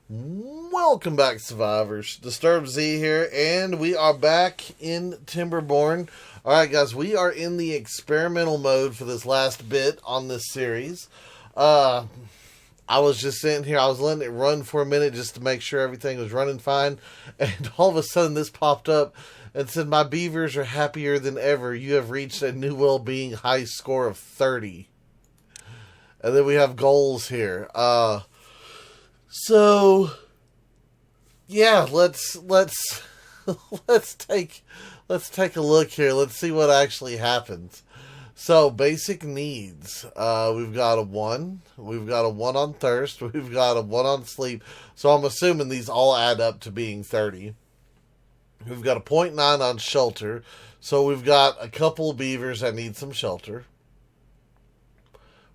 Welcome back, survivors. Disturbed Z here, and we are back in Timberborn. Alright, guys, we are in the experimental mode for this last bit on this series. I was just sitting here, I was letting it run for a minute just to make sure everything was running fine, and all of a sudden this popped up and said, "My beavers are happier than ever. You have reached a new well-being high score of 30. And then we have goals here. So yeah, let's let's take a look here. Let's see what actually happens. So basic needs. We've got a 1. We've got a 1 on thirst. We've got a 1 on sleep. So I'm assuming these all add up to being 30. We've got a 0.9 on shelter. So we've got a couple of beavers that need some shelter.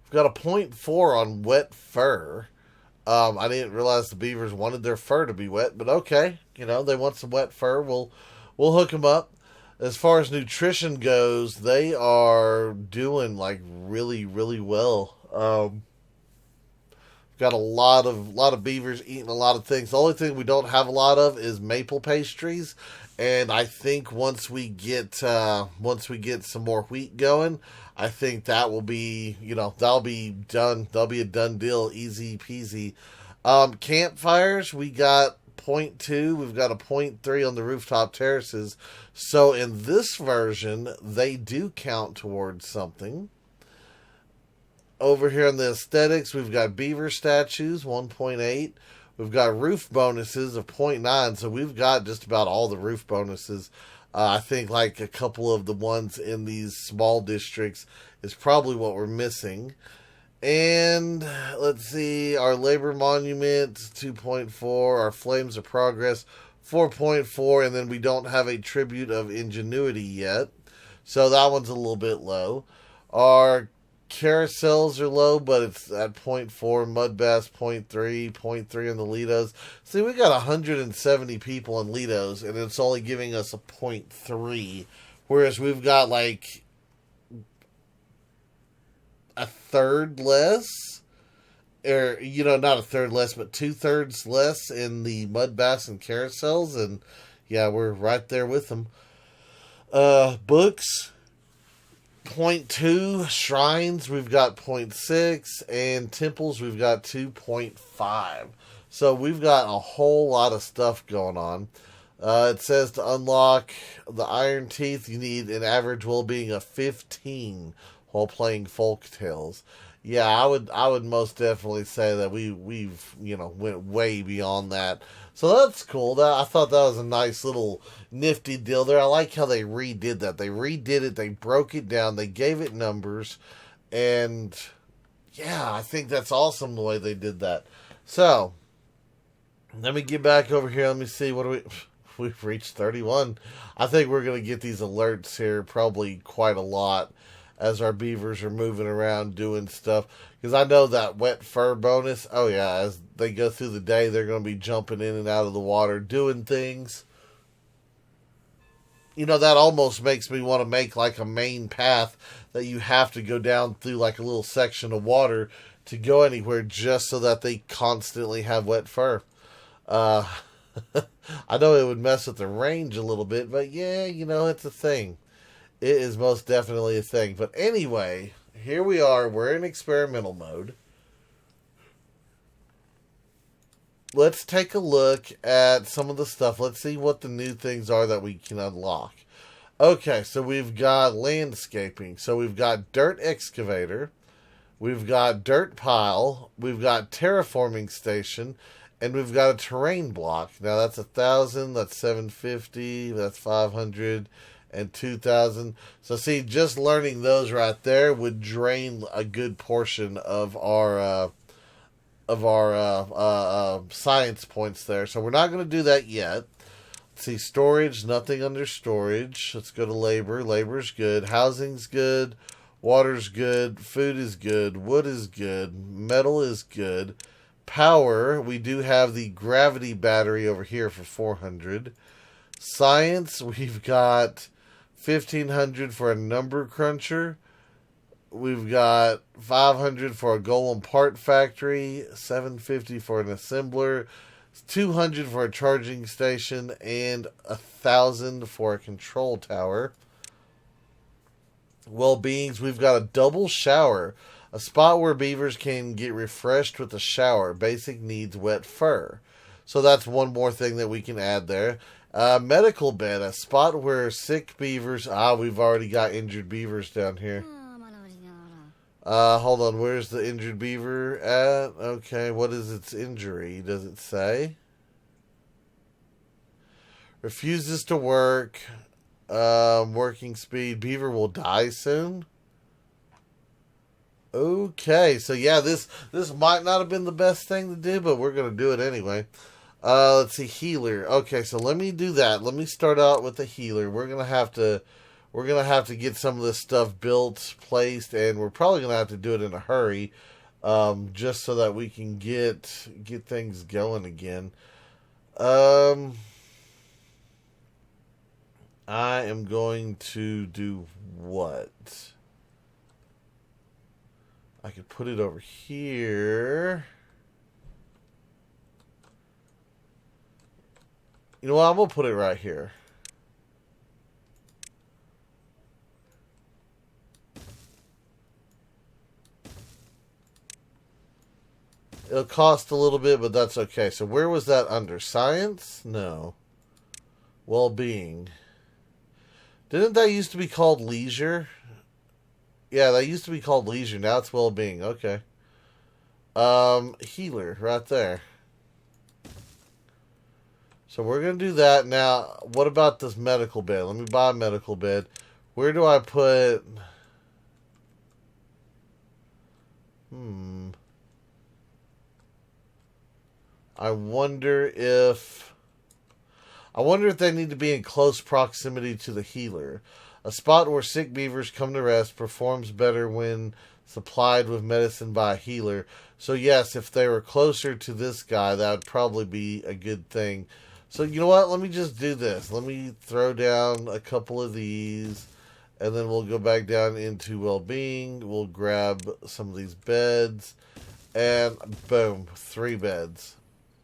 We've got a 0.4 on wet fur. I didn't realize the beavers wanted their fur to be wet, but okay. You know, they want some wet fur. We'll hook them up. As far as nutrition goes, they are doing like really, really well. Got a lot of beavers eating a lot of things. The only thing we don't have a lot of is maple pastries, and I think once we get some more wheat going, I think that will be, that'll be done. That'll be a done deal, easy peasy. Campfires, we got 0.2. We've got a 0.3 on the rooftop terraces. So in this version, they do count towards something. Over here in the aesthetics, we've got beaver statues, 1.8. We've got roof bonuses of 0.9, so we've got just about all the roof bonuses. I think like a couple of the ones in these small districts is probably what we're missing. And let's see, our labor monument, 2.4. Our flames of progress, 4.4. And then we don't have a tribute of ingenuity yet, so that one's a little bit low. Our carousels are low, but it's at 0.4. Mud bass 0.3, 0.3 in the Lidos. See, we got 170 people in Lidos, and it's only giving us a 0.3, whereas we've got like a third less, or not a third less, but 2/3 less in the mud bass and carousels, and yeah, we're right there with them. Books, 0.2. Shrines, we've got 0.6. And temples, we've got 2.5. So we've got a whole lot of stuff going on. It says to unlock the Iron Teeth, you need an average well-being of 15 while playing folk tales. Yeah, I would most definitely say that we've went way beyond that. So that's cool. I thought that was a nice little nifty deal there. I like how they redid that. They redid it. They broke it down. They gave it numbers, and yeah, I think that's awesome the way they did that. So let me get back over here. Let me see we've reached 31. I think we're gonna get these alerts here probably quite a lot as our beavers are moving around doing stuff. Because I know that wet fur bonus, oh yeah, as they go through the day, they're going to be jumping in and out of the water, doing things. That almost makes me want to make like a main path that you have to go down through like a little section of water to go anywhere, just so that they constantly have wet fur. I know it would mess with the range a little bit, but yeah, it's a thing. It is most definitely a thing. But anyway, here we are. We're in experimental mode. Let's take a look at some of the stuff. Let's see what the new things are that we can unlock. Okay, so we've got landscaping. So we've got dirt excavator. We've got dirt pile. We've got terraforming station. And we've got a terrain block. Now that's 1,000. That's 750. That's 500. And 2,000. So see, just learning those right there would drain a good portion of our science points there. So we're not going to do that yet. Let's see, storage, nothing under storage. Let's go to labor. Labor's good. Housing's good. Water's good. Food is good. Wood is good. Metal is good. Power, we do have the gravity battery over here for 400. Science, we've got 1,500 for a number cruncher. We've got 500 for a golem part factory, 750 for an assembler, 200 for a charging station, and 1,000 for a control tower. Well-beings, we've got a double shower. A spot where beavers can get refreshed with a shower. Basic needs, wet fur. So that's one more thing that we can add there. Medical bed, a spot where sick beavers... we've already got injured beavers down here. Hold on, where's the injured beaver at? Okay, what is its injury? Does it say? Refuses to work. Working speed. Beaver will die soon. Okay, so yeah, this might not have been the best thing to do, but we're going to do it anyway. Let's see, healer. Okay, so let me do that. Let me start out with the healer. We're going to have to get some of this stuff built, placed, and we're probably going to have to do it in a hurry, just so that we can get things going again. I am going to do what? I could put it over here. You know what? I'm going to put it right here. It'll cost a little bit, but that's okay. So where was that under? Science? No. Well-being. Didn't that used to be called leisure? Yeah, that used to be called leisure. Now it's well-being. Okay. Healer, right there. So we're going to do that. Now, what about this medical bed? Let me buy a medical bed. Where do I put... I wonder if they need to be in close proximity to the healer. A spot where sick beavers come to rest performs better when supplied with medicine by a healer. So yes, if they were closer to this guy, that would probably be a good thing. So you know what? Let me just do this. Let me throw down a couple of these, and then we'll go back down into well-being. We'll grab some of these beds, and boom, 3 beds.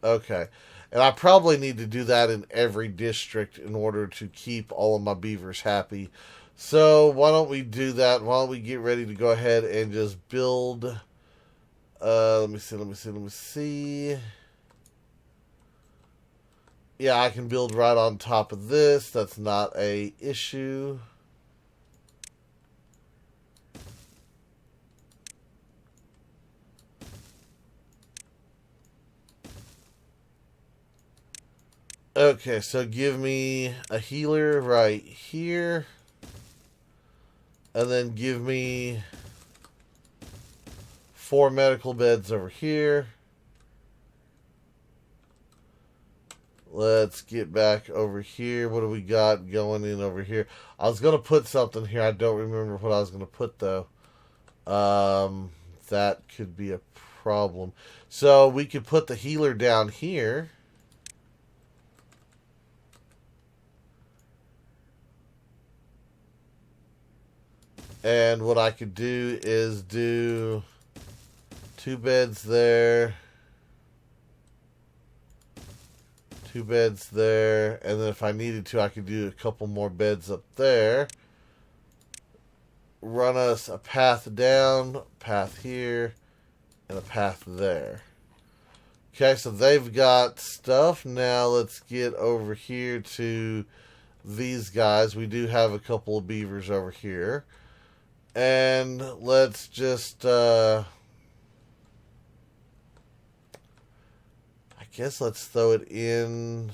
Okay. And I probably need to do that in every district in order to keep all of my beavers happy. So why don't we do that? Why don't we get ready to go ahead and just build... let me see. Yeah, I can build right on top of this. That's not a issue. Okay, so give me a healer right here. And then give me 4 medical beds over here. Let's get back over here. What do we got going in over here? I was going to put something here. I don't remember what I was going to put, though. That could be a problem. So we could put the healer down here. And what I could do is do 2 beds there, 2 beds there, and then if I needed to, I could do a couple more beds up there. Run us a path down, path here, and a path there. Okay, so they've got stuff. Now let's get over here to these guys. We do have a couple of beavers over here. And let's just, I guess let's throw it in.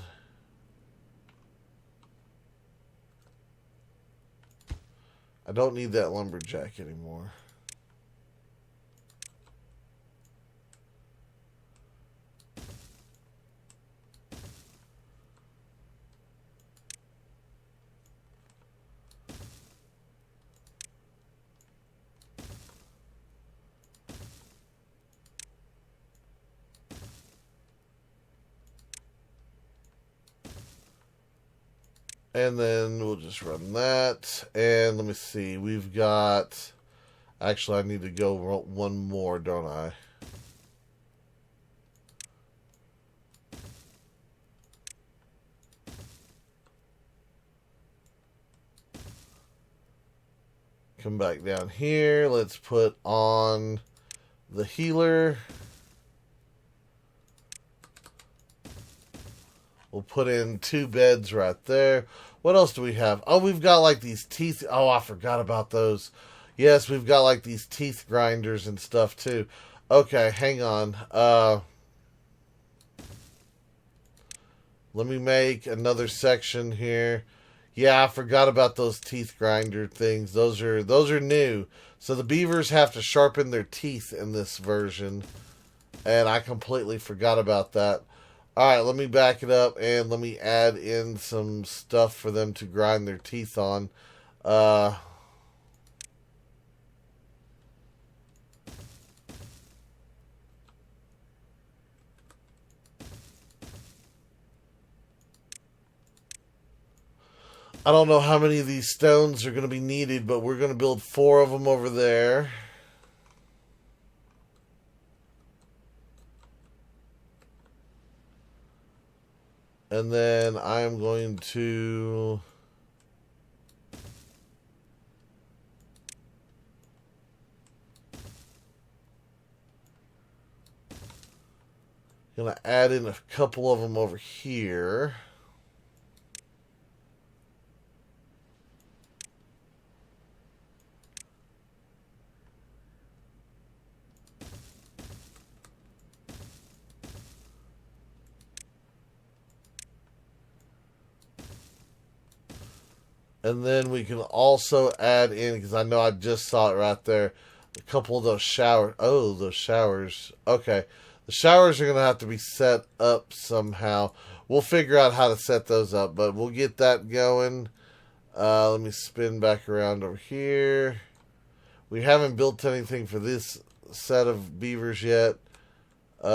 I don't need that lumberjack anymore. And then we'll just run that. And let me see. We've got... Actually, I need to go one more, don't I? Come back down here. Let's put on the healer. We'll put in 2 beds right there. What else do we have? Oh, we've got like these teeth. Oh, I forgot about those. Yes, we've got like these teeth grinders and stuff too. Okay, hang on. Let me make another section here. Yeah, I forgot about those teeth grinder things. Those are new. So the beavers have to sharpen their teeth in this version. And I completely forgot about that. Alright, let me back it up and let me add in some stuff for them to grind their teeth on. I don't know how many of these stones are going to be needed, but we're going to build 4 of them over there. And then I'm going to add in a couple of them over here. And then we can also add in, because I know I just saw it right there, a couple of those showers. Oh, those showers. Okay. The showers are going to have to be set up somehow. We'll figure out how to set those up, but we'll get that going. Let me spin back around over here. We haven't built anything for this set of beavers yet. You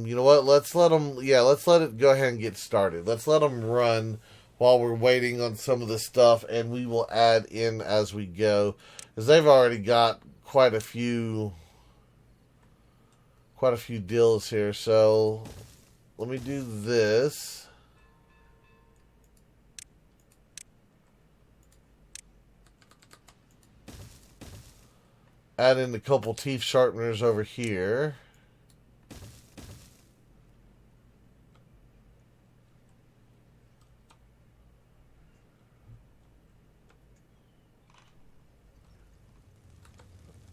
know what? Let's let it go ahead and get started. Let's let them run while we're waiting on some of this stuff, and we will add in as we go, because they've already got quite a few deals here. So let me do this. Add in a couple teeth sharpeners over here.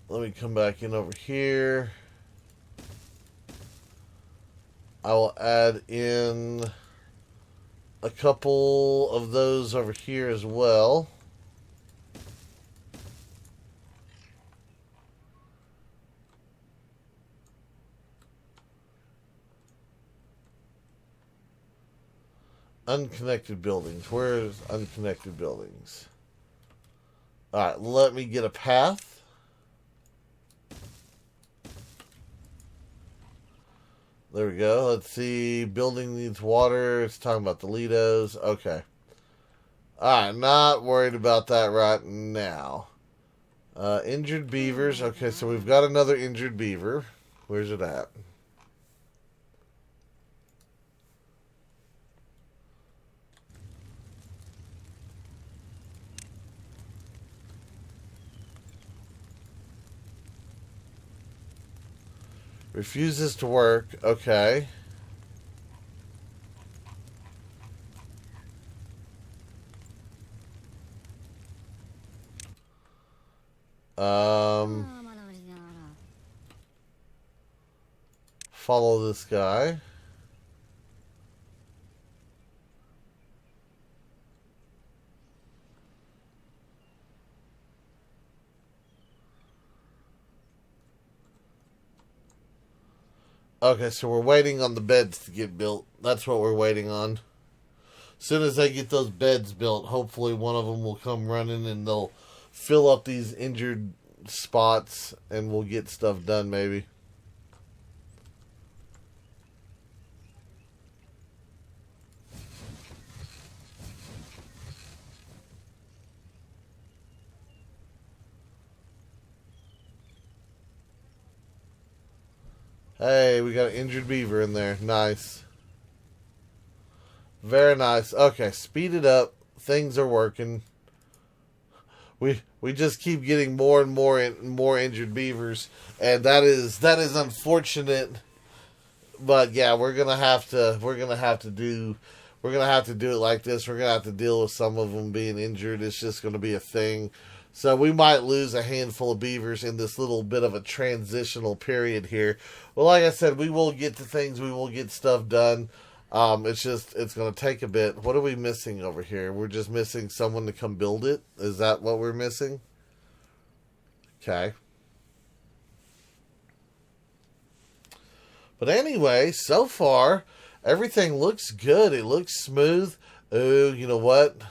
Let me come back in over here. I will add in a couple of those over here as well. Unconnected buildings. Where's unconnected buildings? Alright, let me get a path. There we go. Let's see. Building needs water. It's talking about the Lidos. Okay. Alright, not worried about that right now. Injured beavers. Okay, so we've got another injured beaver. Where's it at? Refuses to work. Okay. Follow this guy. Okay, so we're waiting on the beds to get built. That's what we're waiting on. As soon as I get those beds built, hopefully one of them will come running and they'll fill up these injured spots and we'll get stuff done maybe. Hey, we got an injured beaver in there. Nice. Very nice. Okay, speed it up. Things are working. we just keep getting more and more injured beavers, and that is unfortunate. But yeah, we're gonna have to do it like this. We're gonna have to deal with some of them being injured. It's just gonna be a thing. So we might lose a handful of beavers in this little bit of a transitional period here. Well, like I said, we will get to things. We will get stuff done. It's going to take a bit. What are we missing over here? We're just missing someone to come build it. Is that what we're missing? Okay. But anyway, so far, everything looks good. It looks smooth. Oh, you know what?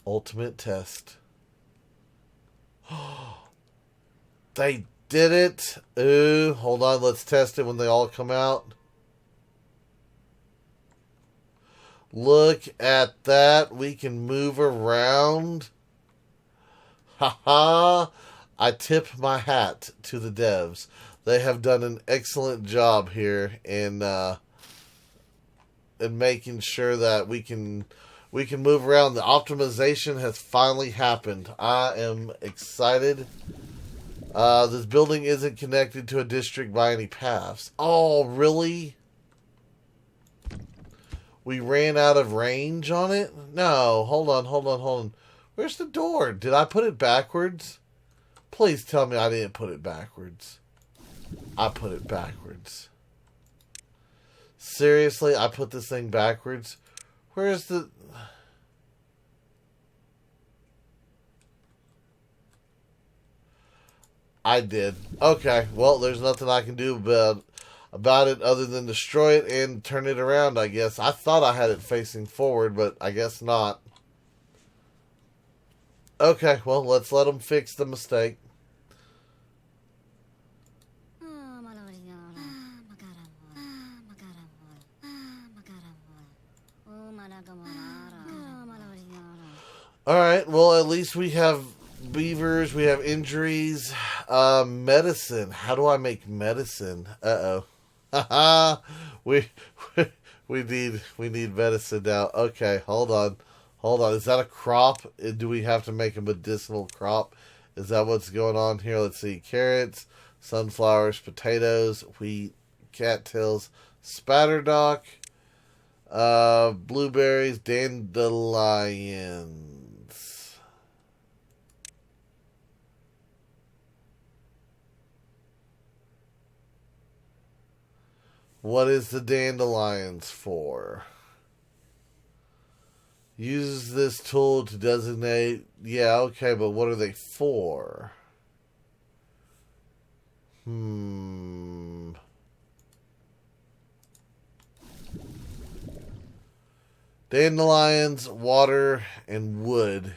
Ultimate test. They did it. Ooh, hold on. Let's test it when they all come out. Look at that. We can move around. Haha. I tip my hat to the devs. They have done an excellent job here in making sure that we can move around. The optimization has finally happened. I am excited. This building isn't connected to a district by any paths. Oh, really? We ran out of range on it? No, hold on. Where's the door? Did I put it backwards? Please tell me I didn't put it backwards. I put it backwards. Seriously, I put this thing backwards? Where's the... I did. Okay, well, there's nothing I can do about it other than destroy it and turn it around, I guess. I thought I had it facing forward, but I guess not. Okay, well, let's let them fix the mistake. Alright, well, at least we have beavers, we have injuries, medicine. How do I make medicine? Uh-oh. we need medicine now. Okay, hold on. Is that a crop? Do we have to make a medicinal crop? Is that what's going on here? Let's see. Carrots, sunflowers, potatoes, wheat, cattails, spatterdock, blueberries, dandelions. What is the dandelions for? Use this tool to designate... Yeah, okay, but what are they for? Dandelions, water, and wood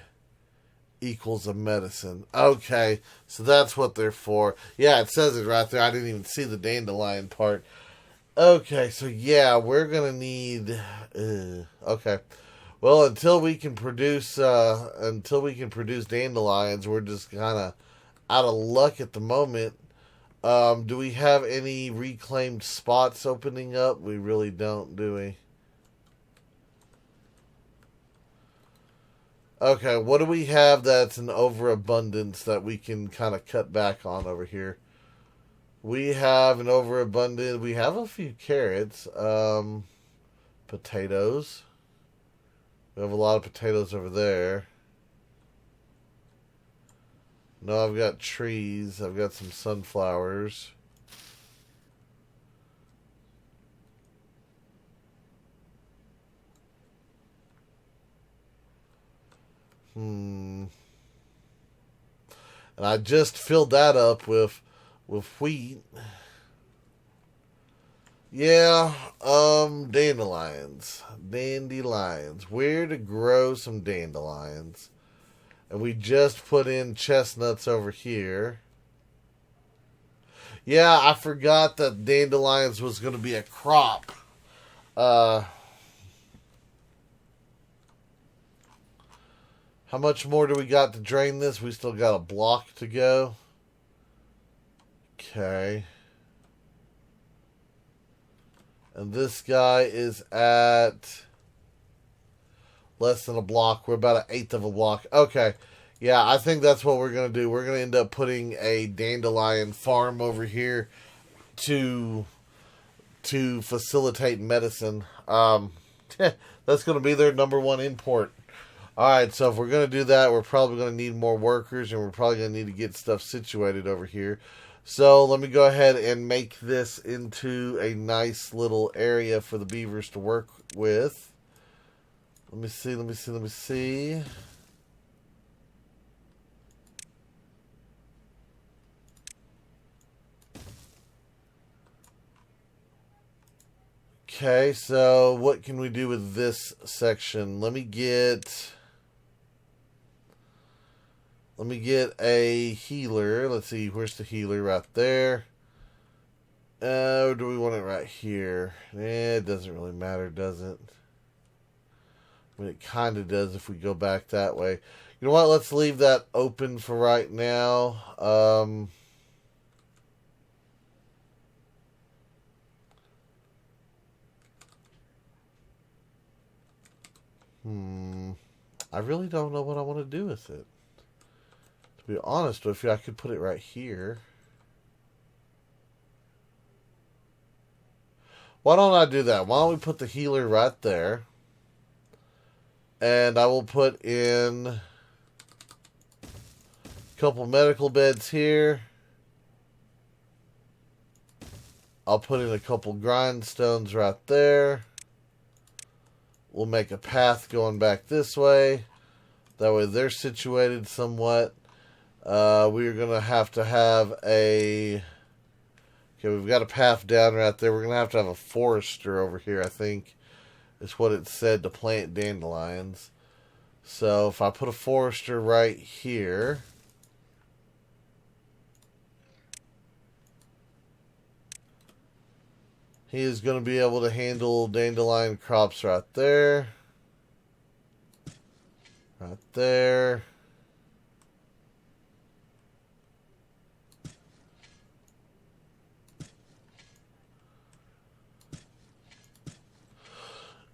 equals a medicine. Okay, so that's what they're for. Yeah, it says it right there. I didn't even see the dandelion part. Okay, so yeah, we're gonna need... okay. Well, until we can produce dandelions, we're just kind of out of luck at the moment. Do we have any reclaimed spots opening up? We really don't, do we? Okay, what do we have that's an overabundance that we can kind of cut back on over here? We have an overabundance. We have a few carrots. Potatoes. We have a lot of potatoes over there. No, I've got trees. I've got some sunflowers. And I just filled that up with wheat. Yeah, dandelions. Where to grow some dandelions? And we just put in chestnuts over here. Yeah, I forgot that dandelions was going to be a crop. How much more do we got to drain this? We still got a block to go. Okay. And this guy is at less than a block. We're about an eighth of a block. Okay. Yeah, I think that's what we're going to do. We're going to end up putting a dandelion farm over here to facilitate medicine. That's going to be their number one import. All right, so if we're going to do that, we're probably going to need more workers, and we're probably going to need to get stuff situated over here. So let me go ahead and make this into a nice little area for the beavers to work with. Let me see. Okay, so what can we do with this section? Let me get a healer. Let's see, where's the healer? Right there. Or do we want it right here? It doesn't really matter, does it? I mean, it kind of does if we go back that way. You know what? Let's leave that open for right now. I really don't know what I want to do with it. To be honest with you, I could put it right here. Why don't I do that? Why don't we put the healer right there? And I will put in a couple medical beds here. I'll put in a couple grindstones right there. We'll make a path going back this way. That way they're situated somewhat. We're going to have a... Okay, we've got a path down right there. We're going to have a forester over here, I think. Is what it said to plant dandelions. So if I put a forester right here... He is going to be able to handle dandelion crops right there. Right there.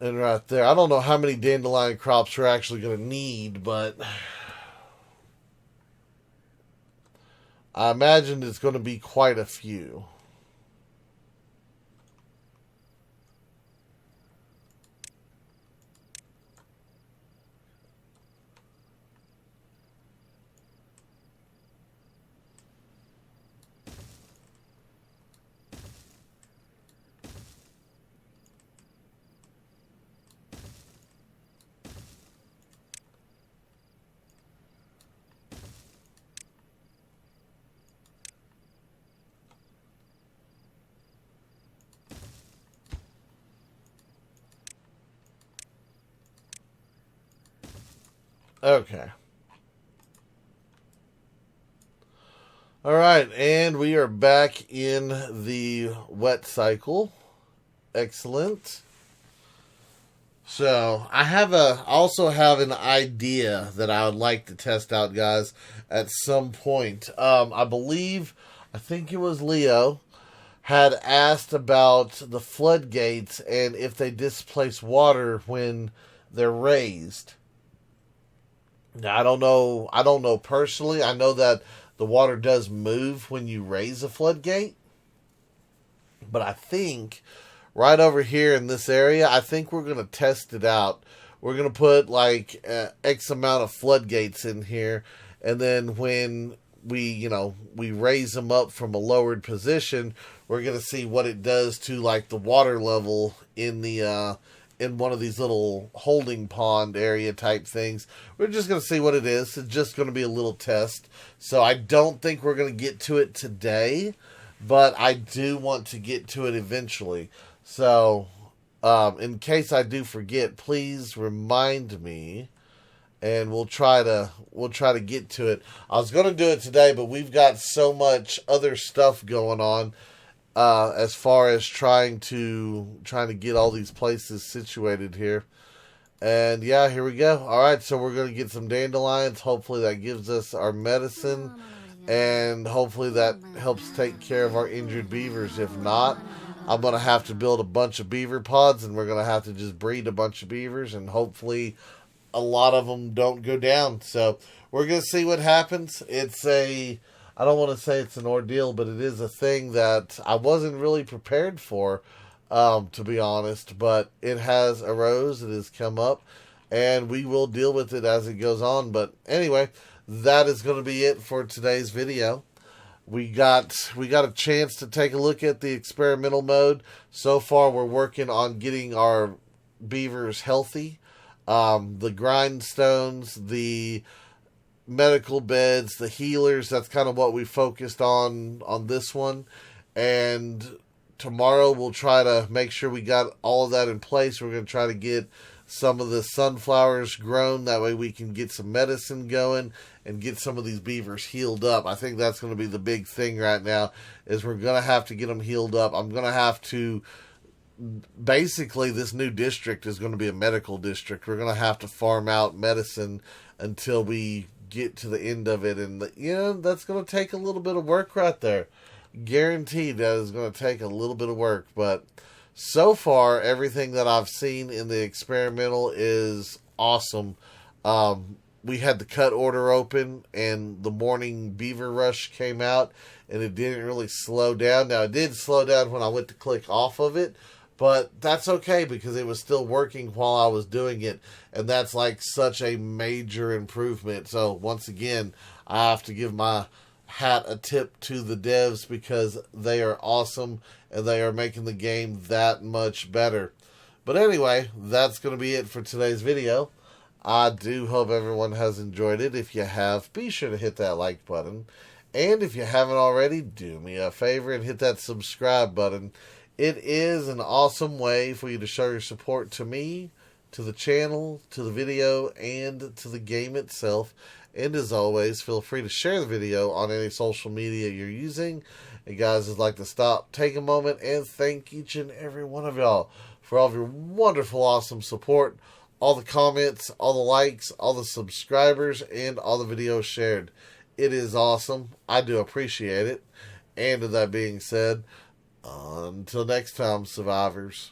And right there. I don't know how many dandelion crops we're actually going to need, but I imagine it's going to be quite a few. Okay. All right, and we are back in the wet cycle. Excellent. So I also have an idea that I would like to test out, guys, at some point. I think it was Leo had asked about the floodgates and if they displace water when they're raised. Now, I don't know personally. I know that the water does move when you raise a floodgate. But I think right over here in this area, I think we're going to test it out. We're going to put like X amount of floodgates in here. And then when we raise them up from a lowered position, we're going to see what it does to like the water level in the in one of these little holding pond area type things. We're just going to see what it is. It's just going to be a little test. So I don't think we're going to get to it today, but I do want to get to it eventually. So in case I do forget, please remind me and we'll try to get to it. I was going to do it today, but we've got so much other stuff going on as far as trying to get all these places situated here. And yeah, here we go. All right, so we're going to get some dandelions. Hopefully that gives us our medicine, and hopefully that helps take care of our injured beavers. If not, I'm going to have to build a bunch of beaver pods, and we're going to have to just breed a bunch of beavers, and hopefully a lot of them don't go down. So we're going to see what happens. I don't want to say it's an ordeal, but it is a thing that I wasn't really prepared for, to be honest. But it has arose, it has come up, and we will deal with it as it goes on. But anyway, that is going to be it for today's video. We got a chance to take a look at the experimental mode. So far, we're working on getting our beavers healthy. The grindstones, the medical beds, the healers, that's kind of what we focused on this one. And tomorrow we'll try to make sure we got all of that in place. We're going to try to get some of the sunflowers grown. That way we can get some medicine going and get some of these beavers healed up. I think that's going to be the big thing right now, is we're going to have to get them healed up. I'm going to have to, basically this new district is going to be a medical district. We're going to have to farm out medicine until we get to the end of it, and that's going to take a little bit of work right there. Guaranteed that is going to take a little bit of work, but so far everything that I've seen in the experimental is awesome. We had the cut order open, and the morning beaver rush came out, and it didn't really slow down. Now, it did slow down when I went to click off of it, but that's okay because it was still working while I was doing it, and that's like such a major improvement. So once again, I have to give my hat a tip to the devs, because they are awesome and they are making the game that much better. But anyway, that's going to be it for today's video. I do hope everyone has enjoyed it. If you have, be sure to hit that like button. And if you haven't already, do me a favor and hit that subscribe button. It is an awesome way for you to show your support to me, to the channel, to the video, and to the game itself. And as always, feel free to share the video on any social media you're using. And guys, I'd like to stop, take a moment, and thank each and every one of y'all for all of your wonderful, awesome support, all the comments, all the likes, all the subscribers, and all the videos shared. It is awesome. I do appreciate it. And with that being said, until next time, survivors,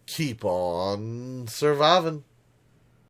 keep on surviving.